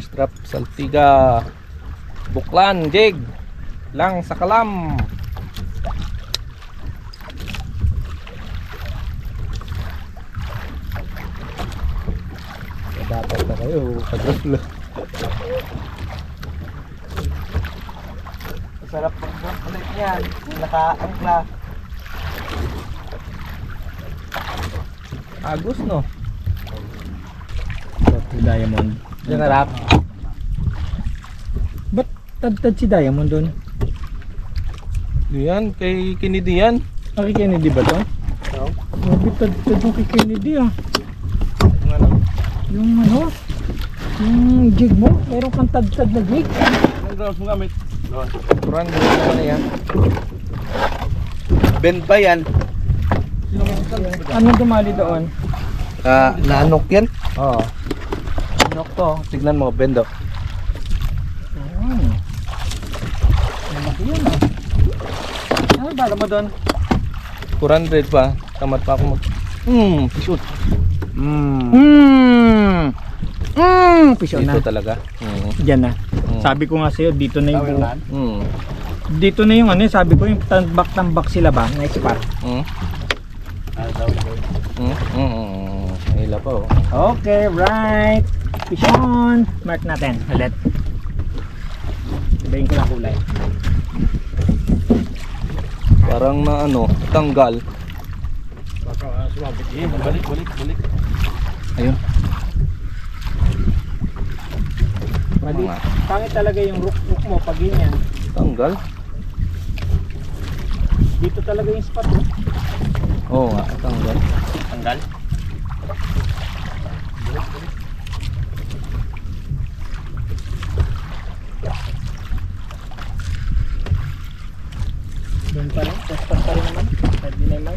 Fish trap, saltiga, buklan, jig, lang sa kalam. Dapat na kayo, kagrulo. Sarap mag-ulit yan, naka-angkla. Agus no? Si Diamond. Diyan harap. Ba't tad-tad si Diamond doon? Yan, kay Kennedy yan. Kay Kennedy ba to? Oo. Grabe, tad-tad yung kay Kennedy ah. Yung ano? Yung ano? Yung jig mo? Meron kang tad-tad na jig? Anong grounds mo gamit? Turan, ano na yan? Bend ba yan? Anong dumali doon? Naanok yan? Oo. Naanok to. Tignan mo, bend oh. Malaki yun ah. Ano bala mo doon? 400 pa. Tamat pa ako mag... Shoot. Pisyo na. Dito talaga. Diyan na. Sabi ko nga sa'yo, dito na yung dito na yung ano, sabi ko yung tambak-tambak sila ba? Na-spot. Hila pa oh. Okay, right. Fish on. Mark natin. Ulit. Ibayin ko na kulay. Parang na ano, tanggal. Baka sumabit. Balik. Ayun. Mali. Pangit talaga yung rook mo pag ganyan. Tanggal? Dito talaga yung spot. Oo nga, tanggal. Tanggal? Doon pa rin, testas pa rin naman. Kahit di naman.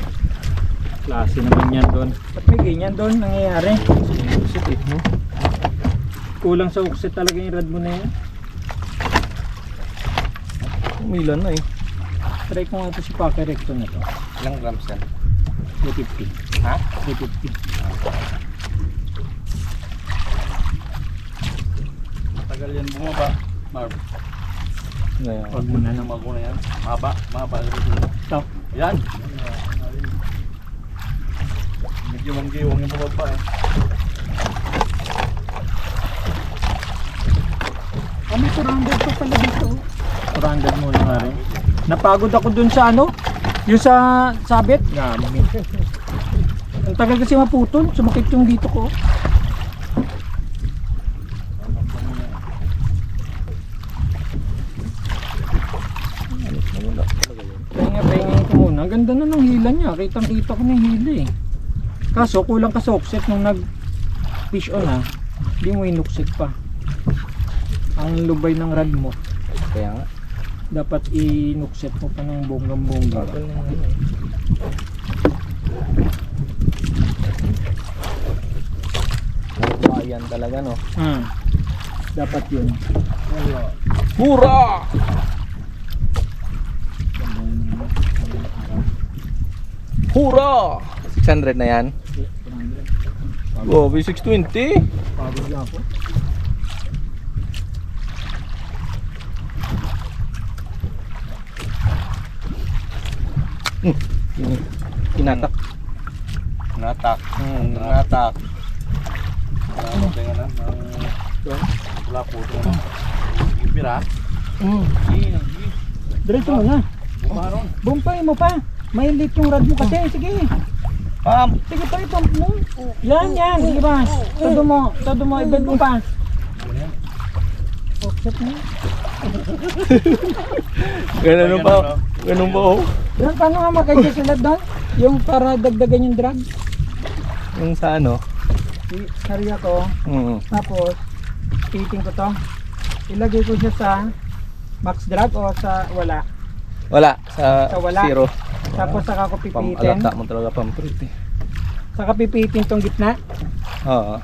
Klase naman yan doon. Ba't may ganyan doon nangyayari? Kulang sa uksit talaga yung rad mo na yan. Umilan na eh. Try ko nga ito si Packer Recto na to. Ilang grams yan? 350. Ha? 350. Tagal yan bumaba, Marv. Ngayon. Huwag mo na nang Mago na yan. Mahaba. ito. Yan. Medyo manggiwang yung bumaba eh. May 400 pa pala dito. 400 muna nga rin. Napagod ako dun sa ano? Yung sa sabit. Gamit. Ang tagal kasi maputol. Sumakit yung dito ko. Pahingin ko muna. Ang ganda na ng hila niya. Kitang kita ko na yung hila eh. Kaso kulang ka sa offset nung nag fish on ha. Hindi mo inuksit pa. Ang lubay ng rad mo. Kaya nga. Dapat inukset mo pa ng bonggang-bongga. Ayan talaga no. Dapat yun. Hura! Hura! 600 na yan. Oh, V620. Pagod na ako. Kinatak. Natak. Natak. Tingnan na. Wala po ito na. Ibira. Diretso mo na. Bumaron. Bumpay mo pa. May lit yung rad mo kasi. Sige. Sige pa ipump mo. Yan. Sige ba? Todo mo. Ibed mo pa. Offset mo. Ganun pa. Ganun pa oh. Yan, paano nga makagisulat doon? Yung para dagdagan yung drag. Yung sa ano? Sariya ko. Tapos, piting ko to. Ilagay ko siya sa max drag o sa wala. Wala. Sa wala. zero. Tapos saka ko pipitin. Alata mo talaga pampulit eh. Saka pipitin tong gitna. Oo.